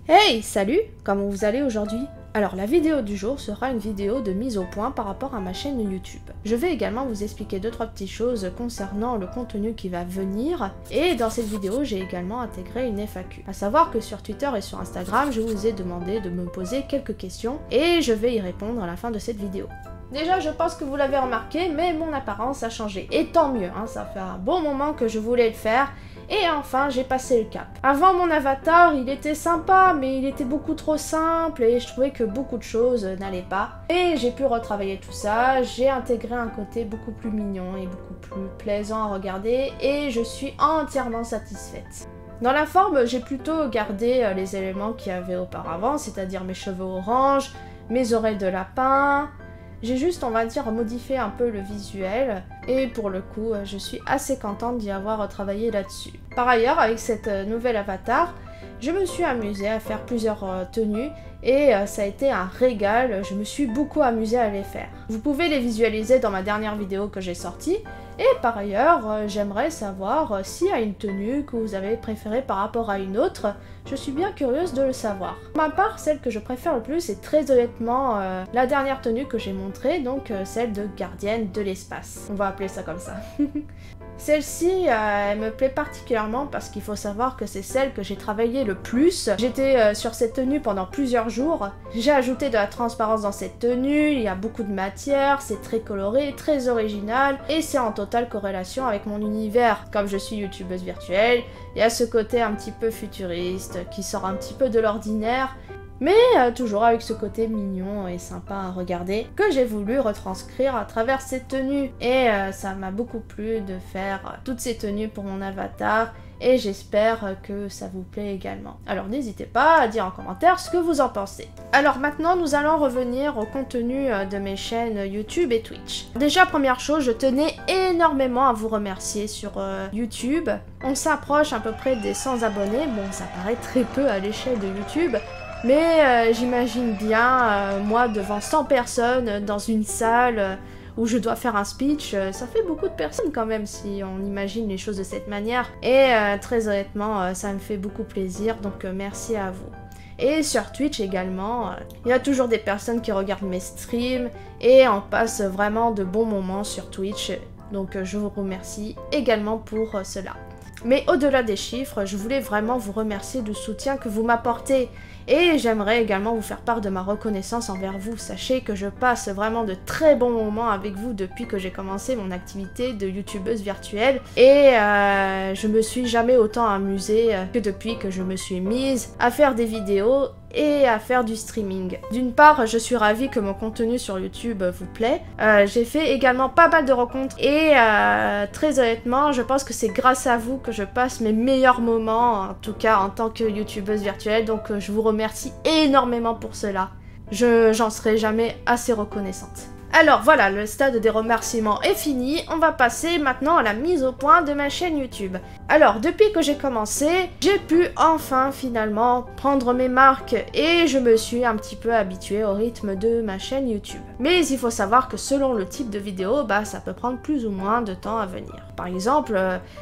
Hey, salut! Comment vous allez aujourd'hui? Alors la vidéo du jour sera une vidéo de mise au point par rapport à ma chaîne YouTube. Je vais également vous expliquer 2-3 petites choses concernant le contenu qui va venir, et dans cette vidéo j'ai également intégré une FAQ. A savoir que sur Twitter et sur Instagram je vous ai demandé de me poser quelques questions et je vais y répondre à la fin de cette vidéo. Déjà, je pense que vous l'avez remarqué, mais mon apparence a changé. Et tant mieux, hein, ça fait un bon moment que je voulais le faire. Et enfin, j'ai passé le cap. Avant, mon avatar, il était sympa, mais il était beaucoup trop simple et je trouvais que beaucoup de choses n'allaient pas. Et j'ai pu retravailler tout ça, j'ai intégré un côté beaucoup plus mignon et beaucoup plus plaisant à regarder et je suis entièrement satisfaite. Dans la forme, j'ai plutôt gardé les éléments qu'il y avait auparavant, c'est-à-dire mes cheveux orange, mes oreilles de lapin. J'ai juste, on va dire, modifié un peu le visuel et pour le coup, je suis assez contente d'y avoir travaillé là-dessus. Par ailleurs, avec cette nouvelle avatar, je me suis amusée à faire plusieurs tenues et ça a été un régal, je me suis beaucoup amusée à les faire. Vous pouvez les visualiser dans ma dernière vidéo que j'ai sortie. Et par ailleurs, j'aimerais savoir s'il y a une tenue que vous avez préférée par rapport à une autre. Je suis bien curieuse de le savoir. Pour ma part, celle que je préfère le plus est très honnêtement la dernière tenue que j'ai montrée, donc celle de gardienne de l'espace. On va appeler ça comme ça. Celle-ci, elle me plaît particulièrement parce qu'il faut savoir que c'est celle que j'ai travaillé le plus. J'étais sur cette tenue pendant plusieurs jours. J'ai ajouté de la transparence dans cette tenue, il y a beaucoup de matière, c'est très coloré, très original et c'est en totale corrélation avec mon univers. Comme je suis youtubeuse virtuelle, il y a ce côté un petit peu futuriste qui sort un petit peu de l'ordinaire. Mais toujours avec ce côté mignon et sympa à regarder que j'ai voulu retranscrire à travers cette tenue. Et ça m'a beaucoup plu de faire toutes ces tenues pour mon avatar et j'espère que ça vous plaît également. Alors n'hésitez pas à dire en commentaire ce que vous en pensez. Alors maintenant nous allons revenir au contenu de mes chaînes YouTube et Twitch. Déjà première chose, je tenais énormément à vous remercier sur YouTube. On s'approche à peu près des 100 abonnés, bon ça paraît très peu à l'échelle de YouTube. Mais j'imagine bien, moi, devant 100 personnes, dans une salle où je dois faire un speech, ça fait beaucoup de personnes quand même si on imagine les choses de cette manière. Et très honnêtement, ça me fait beaucoup plaisir, donc merci à vous. Et sur Twitch également, il y a toujours des personnes qui regardent mes streams et on passe vraiment de bons moments sur Twitch. Donc je vous remercie également pour cela. Mais au-delà des chiffres, je voulais vraiment vous remercier du soutien que vous m'apportez. Et j'aimerais également vous faire part de ma reconnaissance envers vous. Sachez que je passe vraiment de très bons moments avec vous depuis que j'ai commencé mon activité de youtubeuse virtuelle. Et je me suis jamais autant amusée que depuis que je me suis mise à faire des vidéos et à faire du streaming. D'une part, je suis ravie que mon contenu sur YouTube vous plaît. J'ai fait également pas mal de rencontres et très honnêtement, je pense que c'est grâce à vous que je passe mes meilleurs moments, en tout cas en tant que youtubeuse virtuelle, donc je vous remercie énormément pour cela. J'en serai jamais assez reconnaissante. Alors voilà, le stade des remerciements est fini, on va passer maintenant à la mise au point de ma chaîne YouTube. Alors, depuis que j'ai commencé, j'ai pu enfin finalement prendre mes marques et je me suis un petit peu habituée au rythme de ma chaîne YouTube. Mais il faut savoir que selon le type de vidéo, ça peut prendre plus ou moins de temps à venir. Par exemple,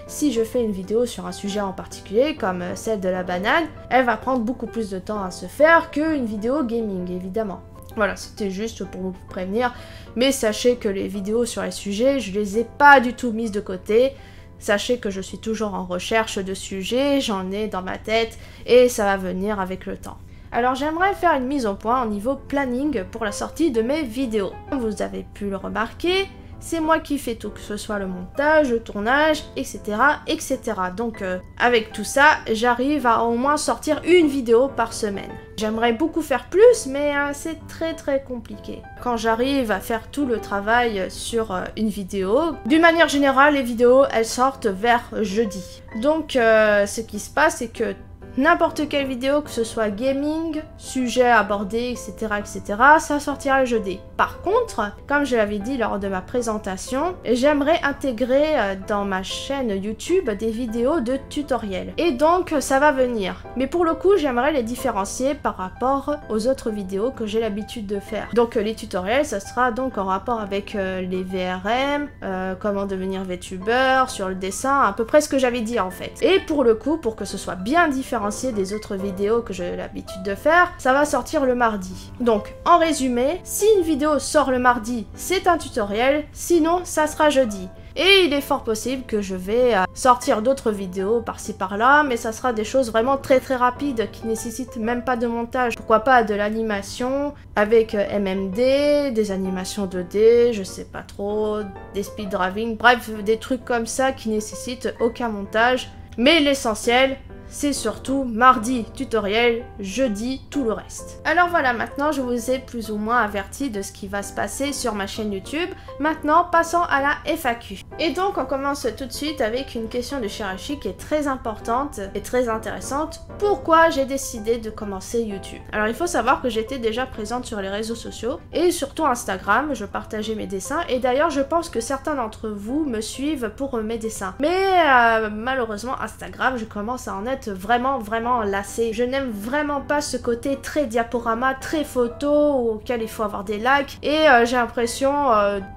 si je fais une vidéo sur un sujet en particulier, comme celle de la banane, elle va prendre beaucoup plus de temps à se faire qu'une vidéo gaming, évidemment. Voilà, c'était juste pour vous prévenir, mais sachez que les vidéos sur les sujets, je les ai pas du tout mises de côté. Sachez que je suis toujours en recherche de sujets, j'en ai dans ma tête et ça va venir avec le temps. Alors j'aimerais faire une mise au point au niveau planning pour la sortie de mes vidéos. Comme vous avez pu le remarquer, c'est moi qui fais tout, que ce soit le montage, le tournage, etc. etc. Donc avec tout ça, j'arrive à au moins sortir une vidéo par semaine. J'aimerais beaucoup faire plus, mais c'est très compliqué. Quand j'arrive à faire tout le travail sur une vidéo, d'une manière générale, les vidéos, elles sortent vers jeudi. Donc ce qui se passe, c'est que n'importe quelle vidéo, que ce soit gaming, sujet abordé, etc., ça sortira le jeudi. Par contre, comme je l'avais dit lors de ma présentation, j'aimerais intégrer dans ma chaîne YouTube des vidéos de tutoriels. Et donc, ça va venir. Mais pour le coup, j'aimerais les différencier par rapport aux autres vidéos que j'ai l'habitude de faire. Donc, les tutoriels, ça sera donc en rapport avec les VRM, comment devenir VTuber, sur le dessin, à peu près ce que j'avais dit en fait. Et pour le coup, pour que ce soit bien différent différencier des autres vidéos que j'ai l'habitude de faire, ça va sortir le mardi. Donc, en résumé, si une vidéo sort le mardi, c'est un tutoriel, sinon ça sera jeudi. Et il est fort possible que je vais sortir d'autres vidéos par-ci par-là, mais ça sera des choses vraiment très rapides qui nécessitent même pas de montage. Pourquoi pas de l'animation avec MMD, des animations 2D, je sais pas trop, des speed driving, bref, des trucs comme ça qui nécessitent aucun montage. Mais l'essentiel, c'est surtout mardi tutoriel, jeudi tout le reste. Alors voilà, maintenant je vous ai plus ou moins averti de ce qui va se passer sur ma chaîne YouTube. Maintenant, passons à la FAQ. Et donc on commence tout de suite avec une question de Shirashi qui est très importante et très intéressante. Pourquoi j'ai décidé de commencer YouTube? Alors il faut savoir que j'étais déjà présente sur les réseaux sociaux et surtout Instagram, je partageais mes dessins et d'ailleurs je pense que certains d'entre vous me suivent pour mes dessins. Mais malheureusement Instagram, je commence à en être vraiment lassée. Je n'aime vraiment pas ce côté très diaporama, très photo auquel il faut avoir des likes et j'ai l'impression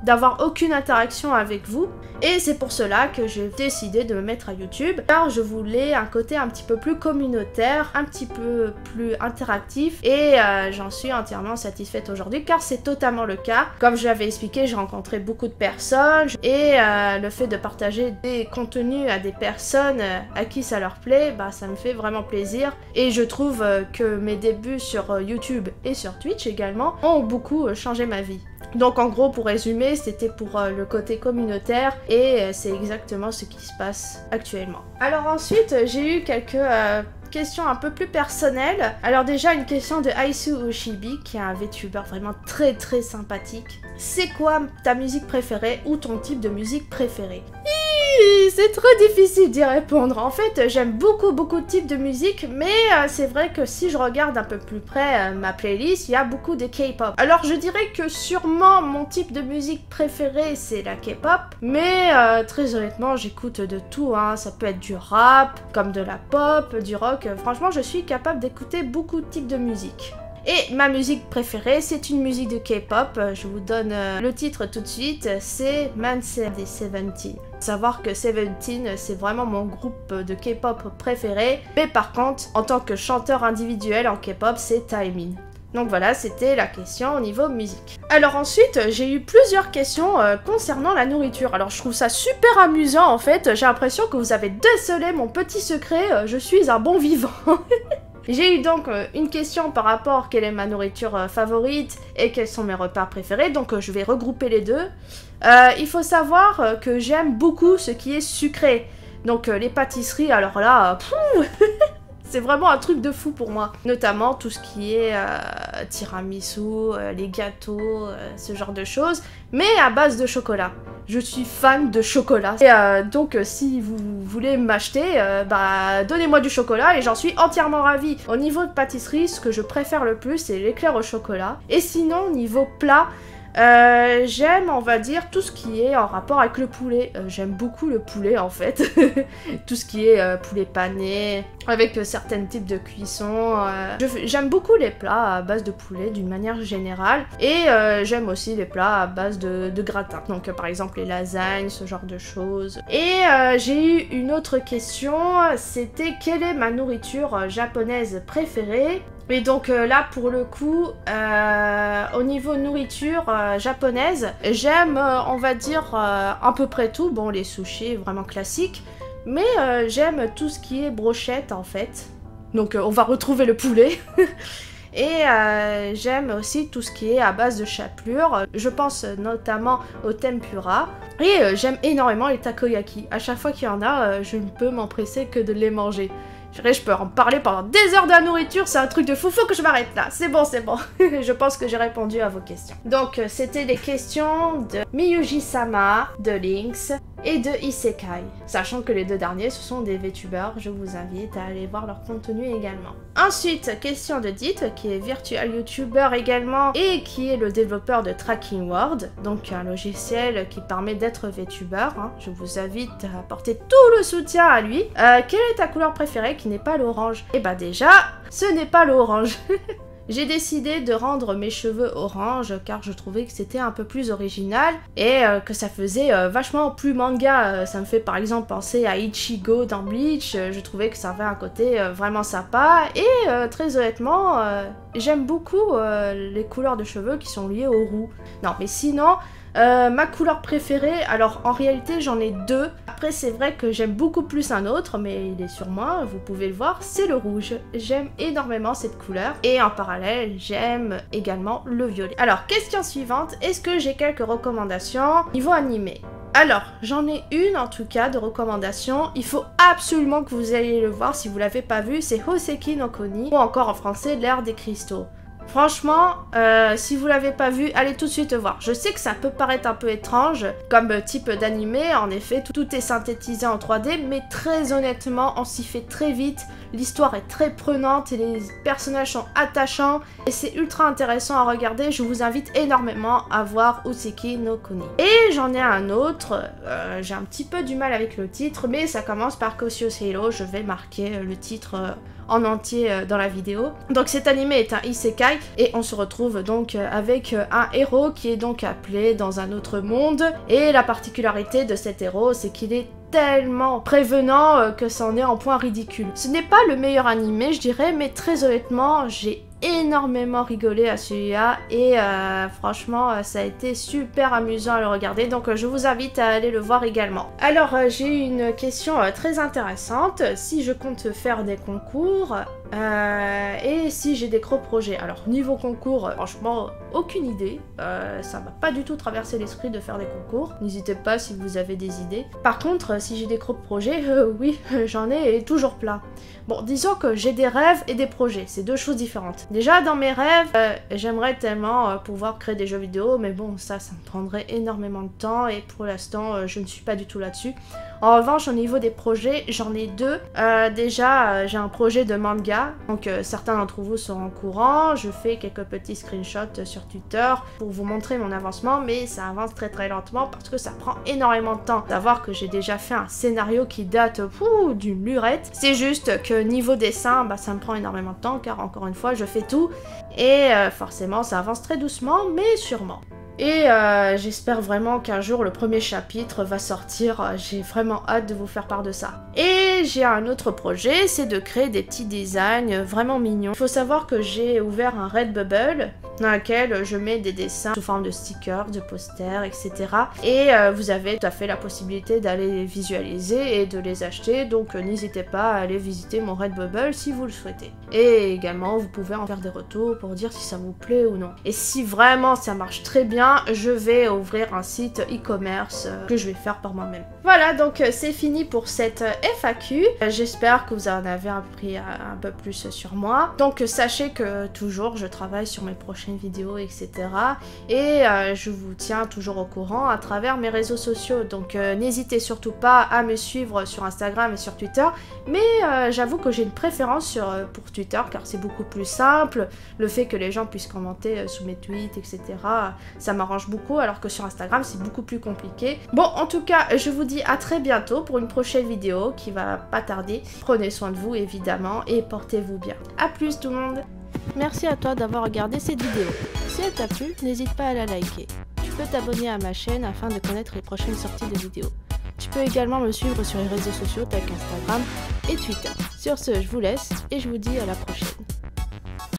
d'avoir aucune interaction avec vous. Et c'est pour cela que j'ai décidé de me mettre à YouTube, car je voulais un côté un petit peu plus communautaire, un petit peu plus interactif, et j'en suis entièrement satisfaite aujourd'hui, car c'est totalement le cas. Comme je l'avais expliqué, j'ai rencontré beaucoup de personnes, et le fait de partager des contenus à des personnes à qui ça leur plaît, bah ça me fait vraiment plaisir. Et je trouve que mes débuts sur YouTube et sur Twitch également ont beaucoup changé ma vie. Donc en gros, pour résumer, c'était pour le côté communautaire et c'est exactement ce qui se passe actuellement. Alors ensuite, j'ai eu quelques questions un peu plus personnelles. Alors déjà, une question de Aisu Oshibi, qui est un VTuber vraiment très sympathique. C'est quoi ta musique préférée ou ton type de musique préférée? C'est très difficile d'y répondre. En fait, j'aime beaucoup de types de musique, mais c'est vrai que si je regarde un peu plus près ma playlist, il y a beaucoup de K-pop. Alors je dirais que sûrement mon type de musique préféré, c'est la K-pop, mais très honnêtement, j'écoute de tout, hein. Ça peut être du rap, comme de la pop, du rock. Franchement, je suis capable d'écouter beaucoup de types de musique. Et ma musique préférée, c'est une musique de K-pop. Je vous donne le titre tout de suite, c'est Manser des Seventeen. Savoir que Seventeen, c'est vraiment mon groupe de K-pop préféré. Mais par contre, en tant que chanteur individuel en K-pop, c'est Taemin. Donc voilà, c'était la question au niveau musique. Alors ensuite, j'ai eu plusieurs questions concernant la nourriture. Alors je trouve ça super amusant en fait. J'ai l'impression que vous avez décelé mon petit secret. Je suis un bon vivant. J'ai eu donc une question par rapport à quelle est ma nourriture favorite et quels sont mes repas préférés, donc je vais regrouper les deux. Il faut savoir que j'aime beaucoup ce qui est sucré, donc les pâtisseries, alors là, c'est vraiment un truc de fou pour moi. Notamment tout ce qui est tiramisu, les gâteaux, ce genre de choses, mais à base de chocolat. Je suis fan de chocolat. Et donc si vous voulez m'acheter, bah donnez-moi du chocolat et j'en suis entièrement ravie. Au niveau de pâtisserie, ce que je préfère le plus, c'est l'éclair au chocolat. Et sinon, niveau plat, j'aime, on va dire, tout ce qui est en rapport avec le poulet. J'aime beaucoup le poulet, en fait. Tout ce qui est poulet pané, avec certains types de cuisson. J'aime beaucoup les plats à base de poulet, d'une manière générale. Et j'aime aussi les plats à base de gratin. Donc, par exemple, les lasagnes, ce genre de choses. Et j'ai eu une autre question, c'était quelle est ma nourriture japonaise préférée? Et donc là, pour le coup, au niveau nourriture japonaise, j'aime, on va dire, à peu près tout. Bon, les sushis, vraiment classiques. Mais j'aime tout ce qui est brochette, en fait. Donc on va retrouver le poulet. Et j'aime aussi tout ce qui est à base de chapelure. Je pense notamment au tempura. Et j'aime énormément les takoyaki. À chaque fois qu'il y en a, je ne peux m'empresser que de les manger. Je peux en parler pendant des heures de la nourriture, c'est un truc de fou, faut que je m'arrête là. C'est bon, c'est bon. Je pense que j'ai répondu à vos questions. Donc, c'était des questions de Miyuji-sama, de Lynx et de Isekai. Sachant que les deux derniers, ce sont des VTubers, je vous invite à aller voir leur contenu également. Ensuite, question de Dit, qui est virtual YouTuber également et qui est le développeur de Tracking World, donc un logiciel qui permet d'être VTuber. Hein. Je vous invite à apporter tout le soutien à lui. Quelle est ta couleur préférée qui n'est pas l'orange? Eh bah déjà, ce n'est pas l'orange. J'ai décidé de rendre mes cheveux orange car je trouvais que c'était un peu plus original et que ça faisait vachement plus manga. Ça me fait par exemple penser à Ichigo dans Bleach. Je trouvais que ça avait un côté vraiment sympa et très honnêtement, j'aime beaucoup les couleurs de cheveux qui sont liées aux roux. Non mais sinon... ma couleur préférée, alors en réalité j'en ai deux. Après c'est vrai que j'aime beaucoup plus un autre, mais il est sur moi, vous pouvez le voir, c'est le rouge. J'aime énormément cette couleur. Et en parallèle, j'aime également le violet. Alors, question suivante, est-ce que j'ai quelques recommandations niveau animé? Alors, j'en ai une en tout cas de recommandation. Il faut absolument que vous ayez le voir si vous l'avez pas vu, c'est Hoseki no Koni, ou encore en français l'ère des cristaux. Franchement, si vous l'avez pas vu, allez tout de suite voir. Je sais que ça peut paraître un peu étrange comme type d'animé, en effet, tout est synthétisé en 3D, mais très honnêtement, on s'y fait très vite. L'histoire est très prenante et les personnages sont attachants et c'est ultra intéressant à regarder. Je vous invite énormément à voir Hoseki no Koni. Et j'en ai un autre, j'ai un petit peu du mal avec le titre, mais ça commence par Kosyo Seiro. Je vais marquer le titre en entier dans la vidéo. Donc cet animé est un isekai et on se retrouve donc avec un héros qui est donc appelé dans un autre monde et la particularité de cet héros c'est qu'il est tellement prévenant que c'en est en point ridicule. Ce n'est pas le meilleur animé je dirais, mais très honnêtement j'ai énormément rigolé à celui-là et franchement ça a été super amusant à le regarder, donc je vous invite à aller le voir également. Alors j'ai une question très intéressante, si je compte faire des concours et si j'ai des gros projets. Alors niveau concours, franchement aucune idée, ça m'a pas du tout traversé l'esprit de faire des concours, n'hésitez pas si vous avez des idées. Par contre si j'ai des gros projets, oui j'en ai et toujours plein. Bon, disons que j'ai des rêves et des projets, c'est deux choses différentes. Déjà, dans mes rêves, j'aimerais tellement pouvoir créer des jeux vidéo, mais bon, ça me prendrait énormément de temps et pour l'instant, je ne suis pas du tout là-dessus. En revanche, au niveau des projets, j'en ai deux. Déjà, j'ai un projet de manga, donc certains d'entre vous sont au courant. Je fais quelques petits screenshots sur Twitter pour vous montrer mon avancement, mais ça avance très très lentement parce que ça prend énormément de temps. Savoir que j'ai déjà fait un scénario qui date d'une lurette. C'est juste que niveau dessin, bah, ça me prend énormément de temps car encore une fois, je fais tout et forcément, ça avance très doucement, mais sûrement. Et j'espère vraiment qu'un jour le premier chapitre va sortir, j'ai vraiment hâte de vous faire part de ça. Et j'ai un autre projet, c'est de créer des petits designs vraiment mignons. Il faut savoir que j'ai ouvert un Redbubble dans lequel je mets des dessins sous forme de stickers, de posters, etc. Et vous avez tout à fait la possibilité d'aller les visualiser et de les acheter, donc n'hésitez pas à aller visiter mon Redbubble si vous le souhaitez. Et également, vous pouvez en faire des retours pour dire si ça vous plaît ou non. Et si vraiment ça marche très bien, je vais ouvrir un site e-commerce que je vais faire par moi-même. Voilà, donc c'est fini pour cette FAQ. J'espère que vous en avez appris un peu plus sur moi. Donc sachez que toujours je travaille sur mes prochaines vidéos, etc. Et je vous tiens toujours au courant à travers mes réseaux sociaux. Donc n'hésitez surtout pas à me suivre sur Instagram et sur Twitter. Mais j'avoue que j'ai une préférence pour Twitter car c'est beaucoup plus simple. Le fait que les gens puissent commenter sous mes tweets, etc. Ça m'arrange beaucoup, alors que sur Instagram c'est beaucoup plus compliqué. Bon, en tout cas, je vous dis à très bientôt pour une prochaine vidéo qui va pas tarder. Prenez soin de vous évidemment et portez-vous bien. A plus tout le monde. Merci à toi d'avoir regardé cette vidéo. Si elle t'a plu, n'hésite pas à la liker. Tu peux t'abonner à ma chaîne afin de connaître les prochaines sorties de vidéos. Tu peux également me suivre sur les réseaux sociaux tels qu'Instagram et Twitter. Sur ce, je vous laisse et je vous dis à la prochaine.